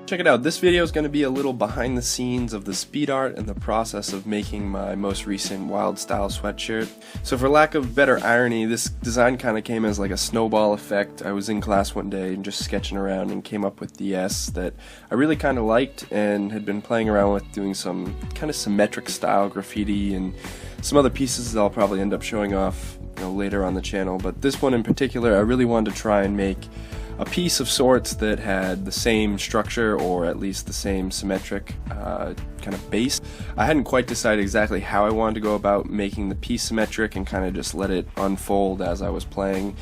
Check it out, this video is going to be a little behind the scenes of the speed art and the process of making my most recent Wildstyle sweatshirt. So for lack of better irony, this design kind of came as like a snowball effect. I was in class one day and just sketching around and came up with the S that I really kind of liked and had been playing around with, doing some kind of symmetric style graffiti and some other pieces that I'll probably end up showing off later on the channel. But this one in particular, I really wanted to try and make a piece of sorts that had the same structure, or at least the same symmetric kind of base. I hadn't quite decided exactly how I wanted to go about making the piece symmetric and kind of just let it unfold as I was playing.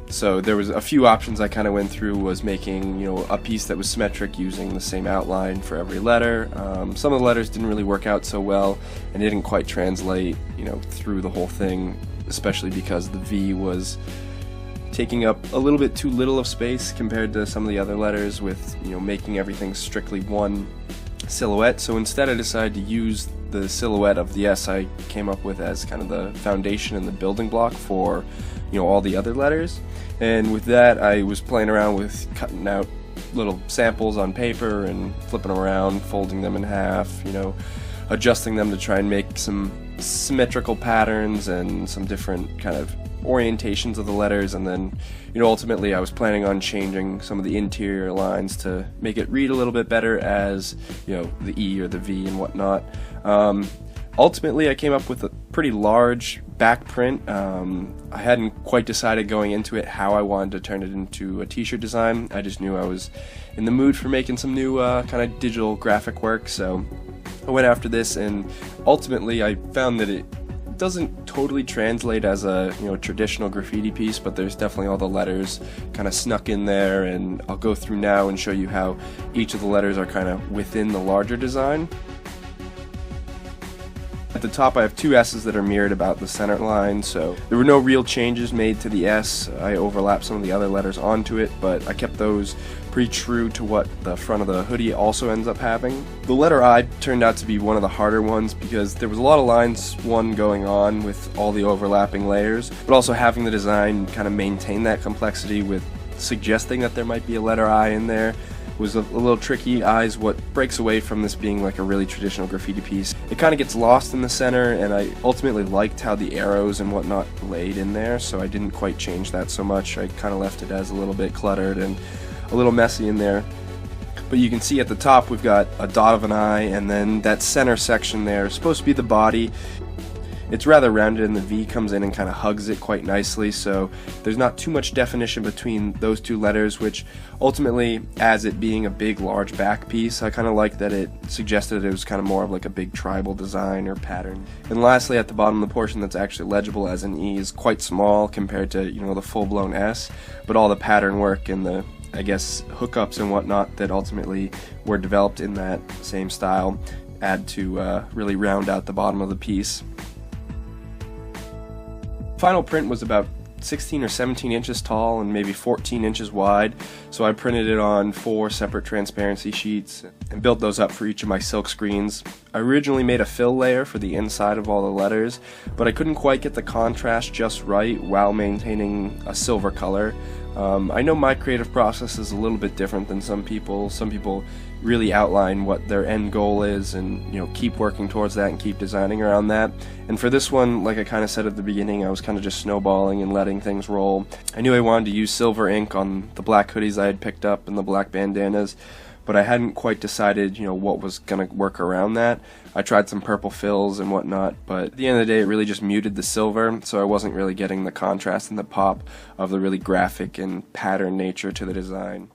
So there was a few options I kind of went through. Was making a piece that was symmetric using the same outline for every letter. Some of the letters didn't really work out so well and didn't quite translate through the whole thing, especially because the V was taking up a little bit too little of space compared to some of the other letters, with making everything strictly one silhouette. So instead I decided to use the silhouette of the S I came up with as kind of the foundation and the building block for all the other letters. And with that, I was playing around with cutting out little samples on paper and flipping them around, folding them in half, adjusting them to try and make some symmetrical patterns and some different kind of orientations of the letters. And then ultimately I was planning on changing some of the interior lines to make it read a little bit better as the E or the V and whatnot. Ultimately I came up with a pretty large back print. I hadn't quite decided going into it how I wanted to turn it into a t-shirt design. I just knew I was in the mood for making some new kind of digital graphic work, so I went after this, and ultimately I found that it doesn't totally translate as a traditional graffiti piece, but there's definitely all the letters kind of snuck in there, and I'll go through now and show you how each of the letters are kind of within the larger design. At the top I have two S's that are mirrored about the center line, so there were no real changes made to the S. I overlapped some of the other letters onto it, but I kept those pretty true to what the front of the hoodie also ends up having. The letter I turned out to be one of the harder ones because there was a lot of lines going on with all the overlapping layers, but also having the design kind of maintain that complexity with suggesting that there might be a letter I in there was a little tricky. I is what breaks away from this being like a really traditional graffiti piece. It kind of gets lost in the center, and I ultimately liked how the arrows and whatnot laid in there, so I didn't quite change that so much. I kind of left it as a little bit cluttered and a little messy in there. But you can see at the top we've got a dot of an I, and then that center section there is supposed to be the body. It's rather rounded, and the V comes in and kind of hugs it quite nicely, so there's not too much definition between those two letters, which ultimately, as it being a big large back piece, I kind of like that it suggested it was kind of more of like a big tribal design or pattern. And lastly, at the bottom, the portion that's actually legible as an E is quite small compared to the full-blown S, but all the pattern work and the hookups and whatnot that ultimately were developed in that same style add to really round out the bottom of the piece. Final print was about 16 or 17 inches tall and maybe 14 inches wide, so I printed it on 4 separate transparency sheets and built those up for each of my silk screens. I originally made a fill layer for the inside of all the letters, but I couldn't quite get the contrast just right while maintaining a silver color. I know my creative process is a little bit different than some people. Some people really outline what their end goal is and keep working towards that and keep designing around that. And for this one, like I kind of said at the beginning, I was kind of just snowballing and letting things roll. I knew I wanted to use silver ink on the black hoodies I had picked up and the black bandanas, but I hadn't quite decided what was going to work around that. I tried some purple fills and whatnot, but at the end of the day it really just muted the silver, so I wasn't really getting the contrast and the pop of the really graphic and pattern nature to the design.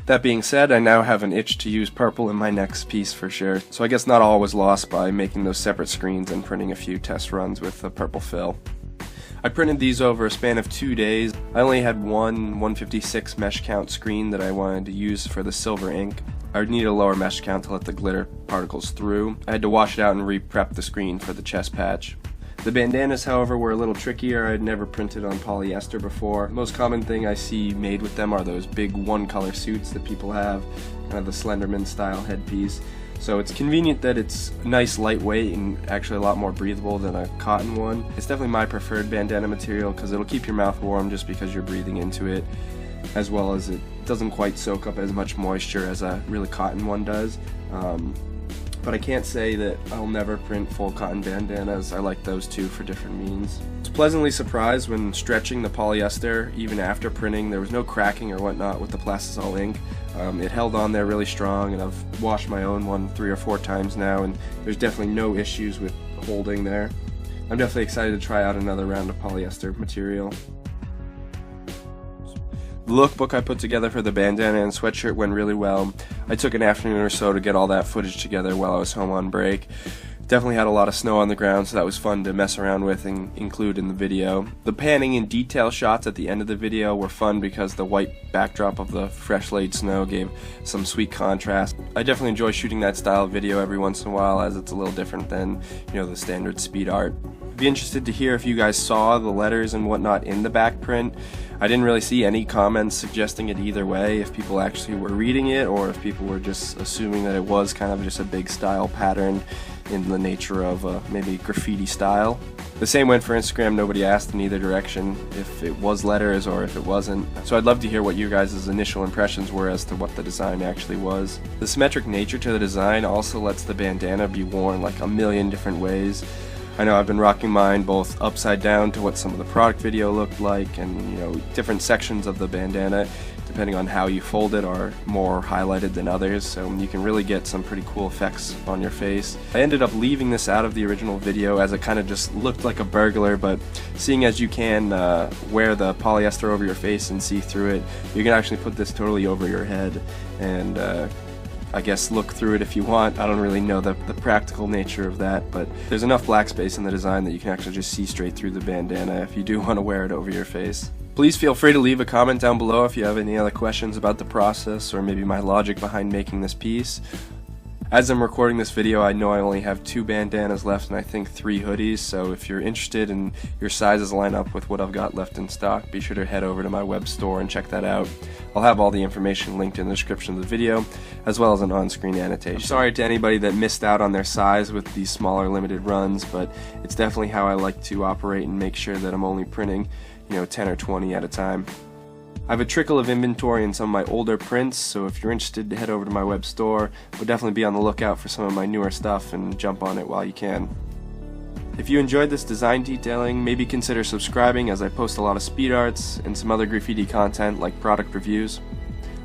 That being said, I now have an itch to use purple in my next piece for sure, so I guess not all was lost by making those separate screens and printing a few test runs with the purple fill. I printed these over a span of 2 days. I only had one 156 mesh count screen that I wanted to use for the silver ink. I would need a lower mesh count to let the glitter particles through. I had to wash it out and re-prep the screen for the chest patch. The bandanas, however, were a little trickier. I had never printed on polyester before. The most common thing I see made with them are those big one-color suits that people have, kind of the Slenderman style headpiece. So it's convenient that it's nice, lightweight, and actually a lot more breathable than a cotton one. It's definitely my preferred bandana material because it'll keep your mouth warm just because you're breathing into it. as well as it doesn't quite soak up as much moisture as a really cotton one does. But I can't say that I'll never print full cotton bandanas. I like those too for different means. I was pleasantly surprised when stretching the polyester. Even after printing, there was no cracking or whatnot with the Plastisol ink. It held on there really strong, and I've washed my own one 3 or 4 times now, and there's definitely no issues with holding there. I'm definitely excited to try out another round of polyester material. The lookbook I put together for the bandana and sweatshirt went really well. I took an afternoon or so to get all that footage together while I was home on break. Definitely had a lot of snow on the ground, so that was fun to mess around with and include in the video. The panning and detail shots at the end of the video were fun because the white backdrop of the fresh laid snow gave some sweet contrast. I definitely enjoy shooting that style of video every once in a while, as it's a little different than, the standard speed art. Be interested to hear if you guys saw the letters and whatnot in the back print. I didn't really see any comments suggesting it either way, if people actually were reading it or if people were just assuming that it was kind of just a big style pattern in the nature of maybe graffiti style. The same went for Instagram. Nobody asked in either direction if it was letters or if it wasn't. So I'd love to hear what you guys' initial impressions were as to what the design actually was. The symmetric nature to the design also lets the bandana be worn like a million different ways. I know I've been rocking mine both upside down to what some of the product video looked like, and different sections of the bandana, depending on how you fold it, are more highlighted than others, so you can really get some pretty cool effects on your face. I ended up leaving this out of the original video as it kind of just looked like a burglar, but seeing as you can wear the polyester over your face and see through it, you can actually put this totally over your head and I guess look through it if you want. I don't really know the practical nature of that, but there's enough black space in the design that you can actually just see straight through the bandana if you do want to wear it over your face. Please feel free to leave a comment down below if you have any other questions about the process or maybe my logic behind making this piece. As I'm recording this video, I know I only have 2 bandanas left and I think 3 hoodies, so if you're interested and your sizes line up with what I've got left in stock, be sure to head over to my web store and check that out. I'll have all the information linked in the description of the video, as well as an on-screen annotation. I'm sorry to anybody that missed out on their size with these smaller limited runs, but it's definitely how I like to operate and make sure that I'm only printing 10 or 20 at a time. I have a trickle of inventory in some of my older prints, so if you're interested to head over to my web store, but definitely be on the lookout for some of my newer stuff and jump on it while you can. If you enjoyed this design detailing, maybe consider subscribing, as I post a lot of speed arts and some other graffiti content like product reviews.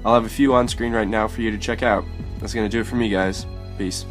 I'll have a few on screen right now for you to check out. That's going to do it for me, guys. Peace.